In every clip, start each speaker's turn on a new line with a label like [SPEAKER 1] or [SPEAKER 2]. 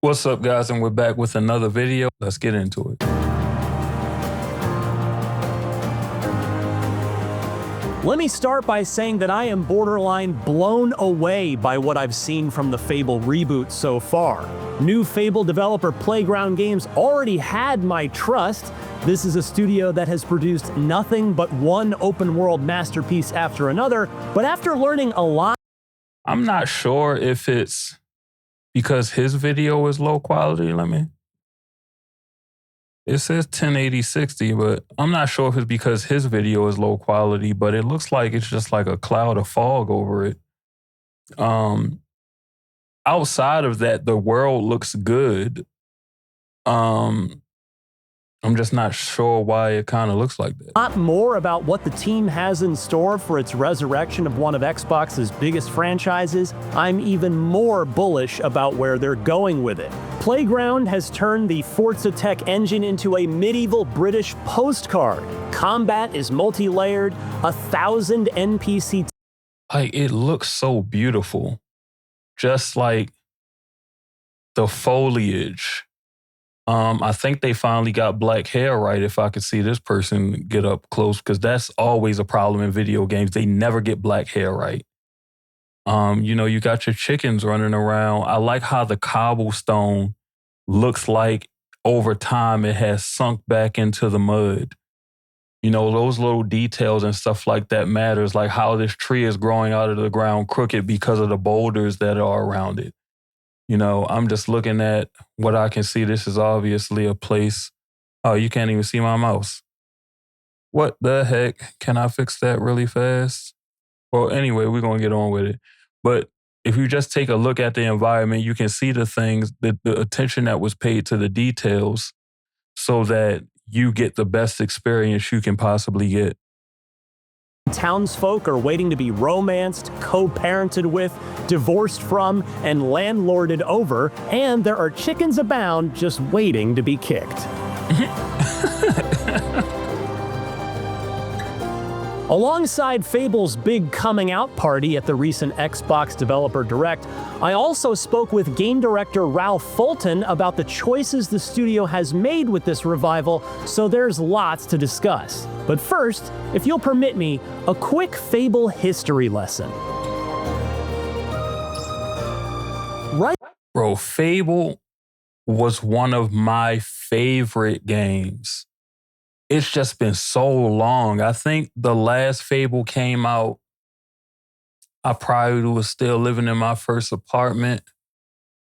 [SPEAKER 1] What's up, guys? And we're back with another video. Let's get into it.
[SPEAKER 2] Let me start by saying that I am borderline blown away by what I've seen from the Fable reboot so far. New Fable developer Playground Games already had my trust. This is a studio that has produced nothing but one open-world masterpiece after another, but after learning a lot...
[SPEAKER 1] I'm not sure if it's because his video is low quality. It says 1080-60, but I'm not sure if it's because his video is low quality, but it looks like it's just like a cloud of fog over it. Outside of that, the world looks good. I'm just not sure why it kind of looks like that.
[SPEAKER 2] A lot more about what the team has in store for its resurrection of one of Xbox's biggest franchises. I'm even more bullish about where they're going with it. Playground has turned the Forza Tech engine into a medieval British postcard. Combat is multi-layered, 1,000 NPC...
[SPEAKER 1] It looks so beautiful. Just like the foliage. I think they finally got black hair right if I could see this person get up close, because that's always a problem in video games. They never get black hair right. You got your chickens running around. I like how the cobblestone looks like over time it has sunk back into the mud. Those little details and stuff like that matters, like how this tree is growing out of the ground crooked because of the boulders that are around it. I'm just looking at what I can see. This is obviously a place. Oh, you can't even see my mouse. What the heck? Can I fix that really fast? Well, anyway, we're going to get on with it. But if you just take a look at the environment, you can see the things, the attention that was paid to the details so that you get the best experience you can possibly get.
[SPEAKER 2] Townsfolk are waiting to be romanced, co-parented with, divorced from, and landlorded over, and there are chickens abound just waiting to be kicked. Alongside Fable's big coming out party at the recent Xbox Developer Direct, I also spoke with game director Ralph Fulton about the choices the studio has made with this revival, so there's lots to discuss. But first, if you'll permit me, a quick Fable history lesson.
[SPEAKER 1] Bro, Fable was one of my favorite games. It's just been so long. I think the last Fable came out, I probably was still living in my first apartment.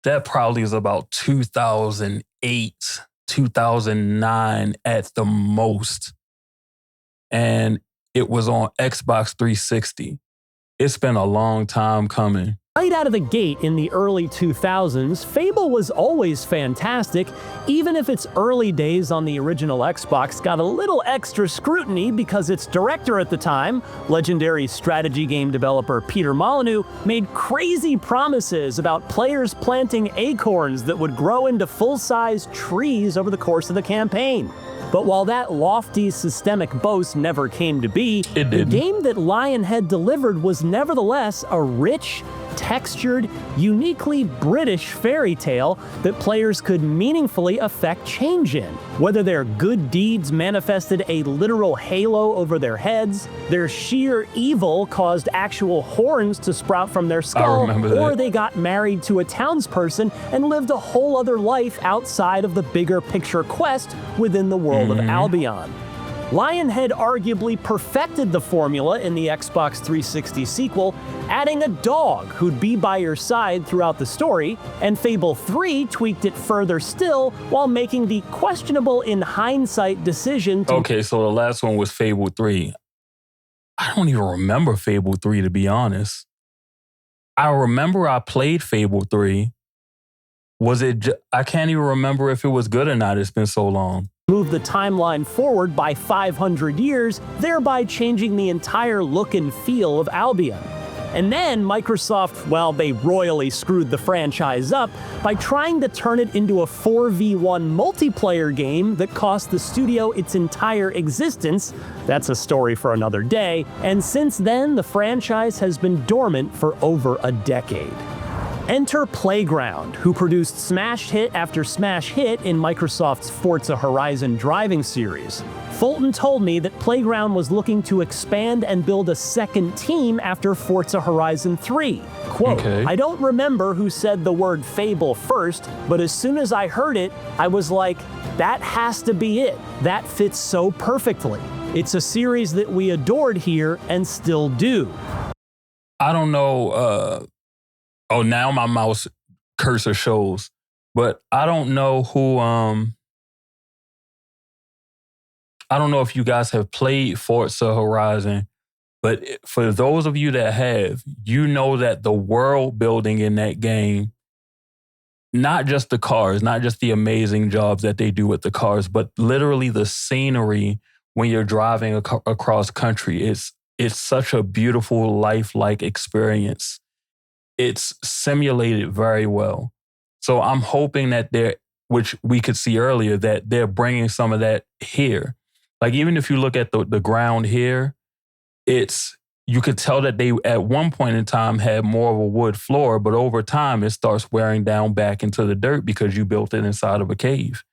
[SPEAKER 1] That probably is about 2008, 2009 at the most. And it was on Xbox 360. It's been a long time coming.
[SPEAKER 2] Right out of the gate in the early 2000s, Fable was always fantastic, even if its early days on the original Xbox got a little extra scrutiny because its director at the time, legendary strategy game developer Peter Molyneux, made crazy promises about players planting acorns that would grow into full-size trees over the course of the campaign. But while that lofty systemic boast never came to be, the game that Lionhead delivered was nevertheless a rich, textured, uniquely British fairy tale that players could meaningfully affect change in. Whether their good deeds manifested a literal halo over their heads, their sheer evil caused actual horns to sprout from their skull, or they got married to a townsperson and lived a whole other life outside of the bigger picture quest within the world of Albion. Lionhead arguably perfected the formula in the Xbox 360 sequel, adding a dog who'd be by your side throughout the story, and Fable 3 tweaked it further still while making the questionable in hindsight decision to...
[SPEAKER 1] Okay, so the last one was Fable 3. I don't even remember Fable 3, to be honest. I remember I played Fable 3. I can't even remember if it was good or not. It's been so long.
[SPEAKER 2] Move the timeline forward by 500 years, thereby changing the entire look and feel of Albion. And then Microsoft, well, they royally screwed the franchise up by trying to turn it into a 4v1 multiplayer game that cost the studio its entire existence. That's a story for another day. And since then, the franchise has been dormant for over a decade. Enter Playground, who produced smash hit after smash hit in Microsoft's Forza Horizon driving series. Fulton told me that Playground was looking to expand and build a second team after Forza Horizon 3. Quote,
[SPEAKER 1] Okay.
[SPEAKER 2] I don't remember who said the word Fable first, but as soon as I heard it, I was like, that has to be it. That fits so perfectly. It's a series that we adored here and still do.
[SPEAKER 1] I don't know. Oh, now my mouse cursor shows, but I don't know who. I don't know if you guys have played Forza Horizon, but for those of you that have, you know that the world building in that game, not just the cars, not just the amazing jobs that they do with the cars, but literally the scenery when you're driving across country. It's such a beautiful, lifelike experience. It's simulated very well. So I'm hoping that which we could see earlier, that they're bringing some of that here. Like, even if you look at the ground here, you could tell that they at one point in time had more of a wood floor, but over time it starts wearing down back into the dirt because you built it inside of a cave.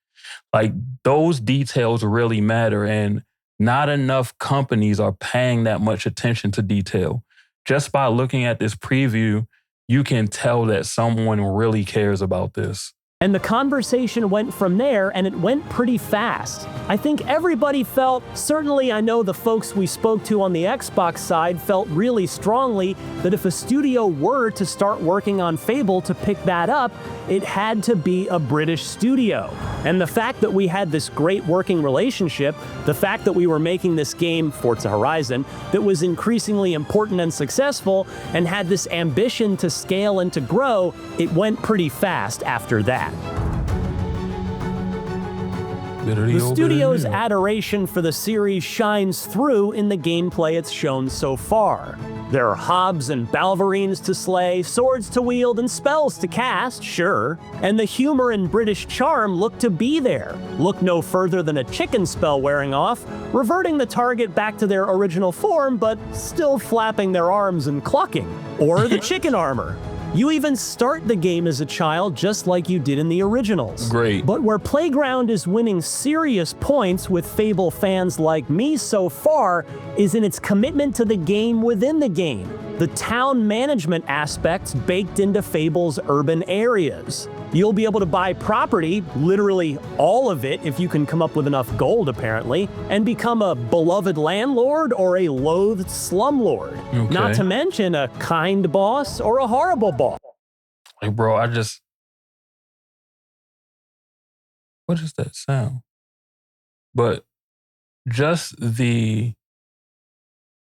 [SPEAKER 1] Like, those details really matter, and not enough companies are paying that much attention to detail. Just by looking at this preview, you can tell that someone really cares about this.
[SPEAKER 2] And the conversation went from there, and it went pretty fast. I think everybody felt, certainly I know the folks we spoke to on the Xbox side felt really strongly that if a studio were to start working on Fable to pick that up, it had to be a British studio. And the fact that we had this great working relationship, the fact that we were making this game, Forza Horizon, that was increasingly important and successful, and had this ambition to scale and to grow, it went pretty fast after that. The studio's adoration for the series shines through in the gameplay it's shown so far. There are hobs and balverines to slay, swords to wield, and spells to cast, sure. And the humor and British charm look to be there. Look no further than a chicken spell wearing off, reverting the target back to their original form, but still flapping their arms and clucking. Or the chicken armor. You even start the game as a child just like you did in the originals.
[SPEAKER 1] Great.
[SPEAKER 2] But where Playground is winning serious points with Fable fans like me so far is in its commitment to the game within the game. The town management aspects baked into Fable's urban areas. You'll be able to buy property, literally all of it if you can come up with enough gold apparently, and become a beloved landlord or a loathed slumlord.
[SPEAKER 1] Okay.
[SPEAKER 2] Not to mention a kind boss or a horrible boss.
[SPEAKER 1] Like, bro, what is that sound? But just the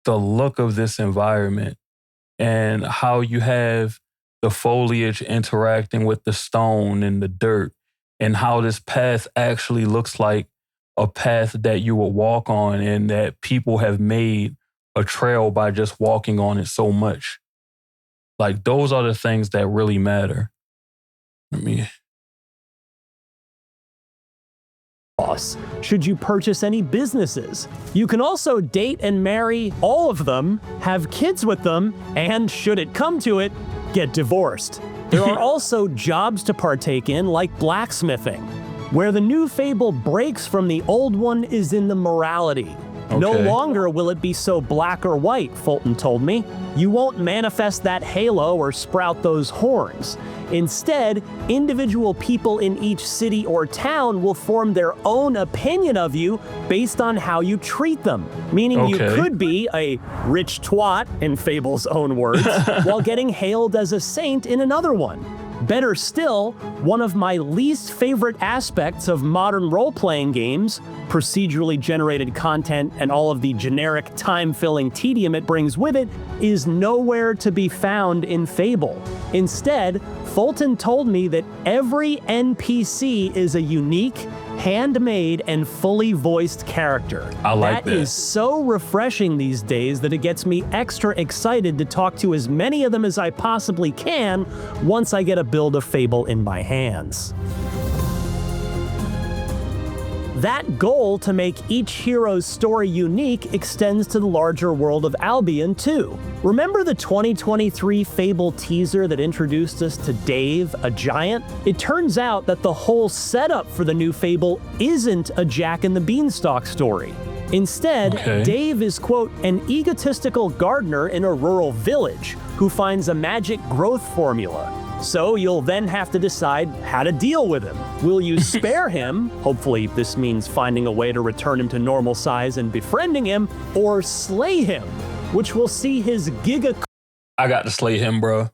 [SPEAKER 1] look of this environment and how you have the foliage interacting with the stone and the dirt, and how this path actually looks like a path that you would walk on, and that people have made a trail by just walking on it so much. Like, those are the things that really matter.
[SPEAKER 2] Should you purchase any businesses. You can also date and marry all of them, have kids with them, and should it come to it, get divorced. There are also jobs to partake in, like blacksmithing. Where the new Fable breaks from the old one is in the morality.
[SPEAKER 1] Okay.
[SPEAKER 2] No longer will it be so black or white, Fulton told me. You won't manifest that halo or sprout those horns. Instead, individual people in each city or town will form their own opinion of you based on how you treat them. Meaning you could be a rich twat, in Fable's own words, while getting hailed as a saint in another one. Better still, one of my least favorite aspects of modern role-playing games, procedurally generated content and all of the generic time-filling tedium it brings with it, is nowhere to be found in Fable. Instead, Fulton told me that every NPC is a unique, handmade, and fully voiced character.
[SPEAKER 1] I like that.
[SPEAKER 2] That is so refreshing these days that it gets me extra excited to talk to as many of them as I possibly can once I get a build of Fable in my hands. That goal to make each hero's story unique extends to the larger world of Albion too. Remember the 2023 Fable teaser that introduced us to Dave, a giant? It turns out that the whole setup for the new Fable isn't a Jack and the Beanstalk story. Instead, Dave is, quote, an egotistical gardener in a rural village who finds a magic growth formula. So you'll then have to decide how to deal with him. Will you spare him, hopefully this means finding a way to return him to normal size and befriending him, or slay him, which will see his giga...
[SPEAKER 1] I got to slay him, bro.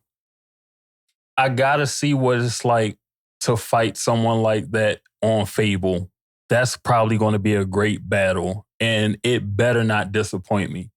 [SPEAKER 1] I gotta see what it's like to fight someone like that on Fable. That's probably going to be a great battle, and it better not disappoint me.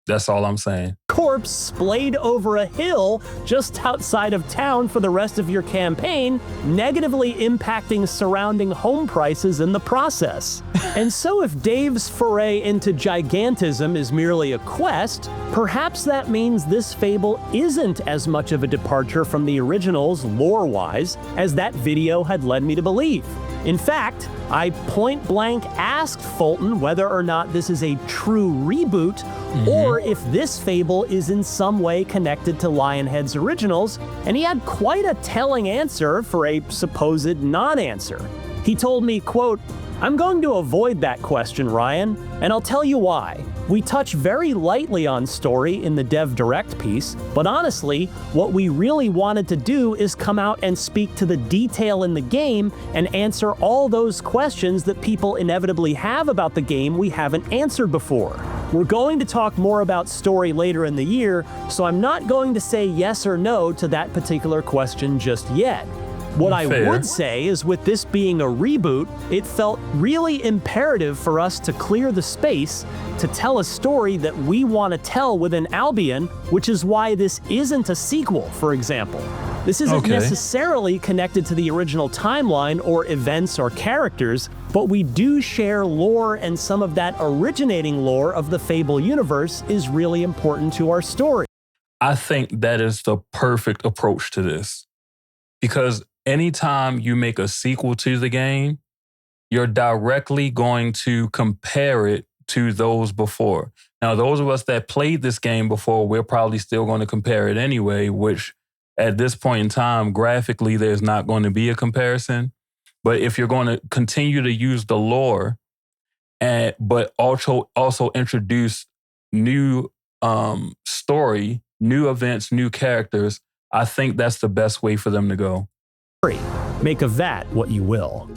[SPEAKER 1] That's all I'm saying.
[SPEAKER 2] Corpse splayed over a hill just outside of town for the rest of your campaign, negatively impacting surrounding home prices in the process. And so if Dave's foray into gigantism is merely a quest, perhaps that means this Fable isn't as much of a departure from the originals lore-wise as that video had led me to believe. In fact, I point-blank asked Fulton whether or not this is a true reboot, or if this Fable is in some way connected to Lionhead's originals, and he had quite a telling answer for a supposed non-answer. He told me, quote, "I'm going to avoid that question, Ryan, and I'll tell you why. We touch very lightly on story in the Dev Direct piece, but honestly, what we really wanted to do is come out and speak to the detail in the game and answer all those questions that people inevitably have about the game we haven't answered before. We're going to talk more about story later in the year, so I'm not going to say yes or no to that particular question just yet. What I would say is with this being a reboot, it felt really imperative for us to clear the space to tell a story that we want to tell within Albion, which is why this isn't a sequel, for example. This isn't necessarily connected to the original timeline or events or characters, but we do share lore, and some of that originating lore of the Fable universe is really important to our story."
[SPEAKER 1] I think that is the perfect approach to this. Because anytime you make a sequel to the game, you're directly going to compare it to those before. Now, those of us that played this game before, we're probably still going to compare it anyway, which at this point in time, graphically, there's not going to be a comparison. But if you're going to continue to use the lore, but also introduce new story, new events, new characters, I think that's the best way for them to go.
[SPEAKER 2] Make of that what you will.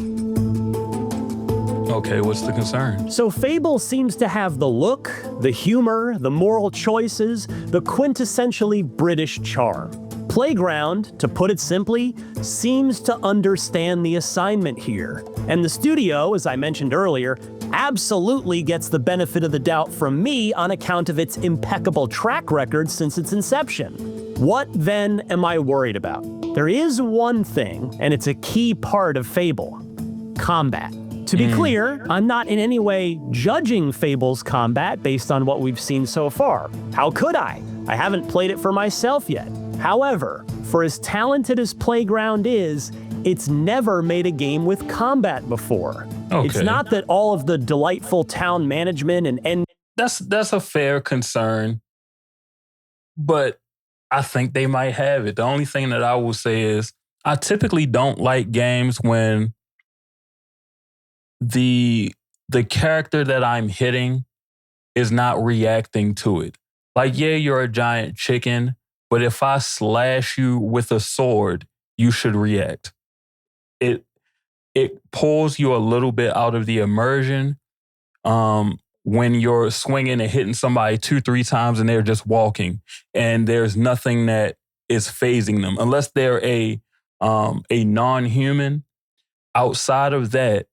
[SPEAKER 1] Okay, what's the concern?
[SPEAKER 2] So Fable seems to have the look, the humor, the moral choices, the quintessentially British charm. Playground, to put it simply, seems to understand the assignment here. And the studio, as I mentioned earlier, absolutely gets the benefit of the doubt from me on account of its impeccable track record since its inception. What then am I worried about? There is one thing, and it's a key part of Fable: combat. To be clear, I'm not in any way judging Fable's combat based on what we've seen so far. How could I? I haven't played it for myself yet. However, for as talented as Playground is, it's never made a game with combat before. It's not that all of the delightful town management and
[SPEAKER 1] That's a fair concern, but I think they might have it. The only thing that I will say is I typically don't like games when the character that I'm hitting is not reacting to it. Like, yeah, you're a giant chicken, but if I slash you with a sword, you should react. It pulls you a little bit out of the immersion when you're swinging and hitting somebody 2-3 times and they're just walking and there's nothing that is phasing them unless they're a non-human. Outside of that,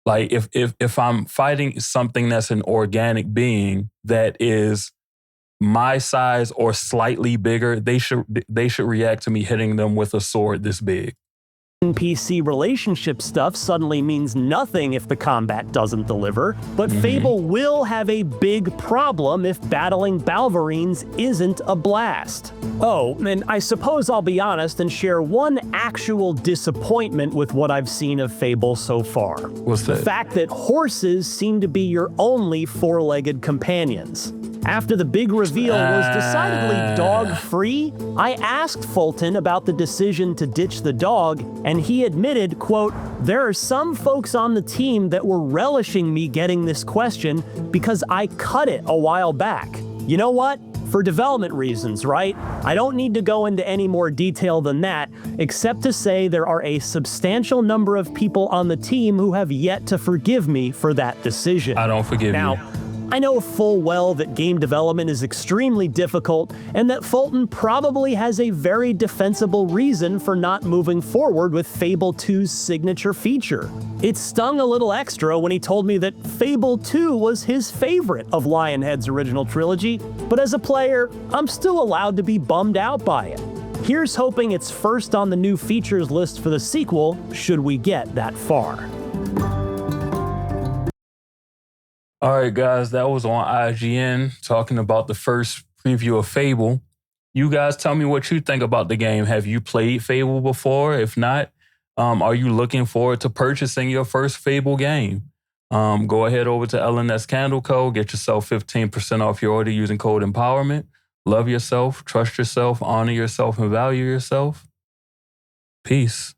[SPEAKER 1] like if I'm fighting something that's an organic being that is my size or slightly bigger, they should react to me hitting them with a sword this big.
[SPEAKER 2] PC relationship stuff suddenly means nothing if the combat doesn't deliver, but Fable will have a big problem if battling Balverines isn't a blast. Oh, and I suppose I'll be honest and share one actual disappointment with what I've seen of Fable so far.
[SPEAKER 1] What's that?
[SPEAKER 2] The fact that horses seem to be your only four-legged companions. After the big reveal was decidedly dog-free, I asked Fulton about the decision to ditch the dog, and he admitted, quote, "There are some folks on the team that were relishing me getting this question because I cut it a while back. You know what? For development reasons, right? I don't need to go into any more detail than that, except to say there are a substantial number of people on the team who have yet to forgive me for that decision."
[SPEAKER 1] I don't forgive you.
[SPEAKER 2] I know full well that game development is extremely difficult and that Fulton probably has a very defensible reason for not moving forward with Fable 2's signature feature. It stung a little extra when he told me that Fable 2 was his favorite of Lionhead's original trilogy, but as a player, I'm still allowed to be bummed out by it. Here's hoping it's first on the new features list for the sequel, should we get that far.
[SPEAKER 1] All right, guys, that was on IGN talking about the first preview of Fable. You guys tell me what you think about the game. Have you played Fable before? If not, are you looking forward to purchasing your first Fable game? Go ahead over to LNS Candle Co. Get yourself 15% off your order using code EMPOWERMENT. Love yourself, trust yourself, honor yourself, and value yourself. Peace.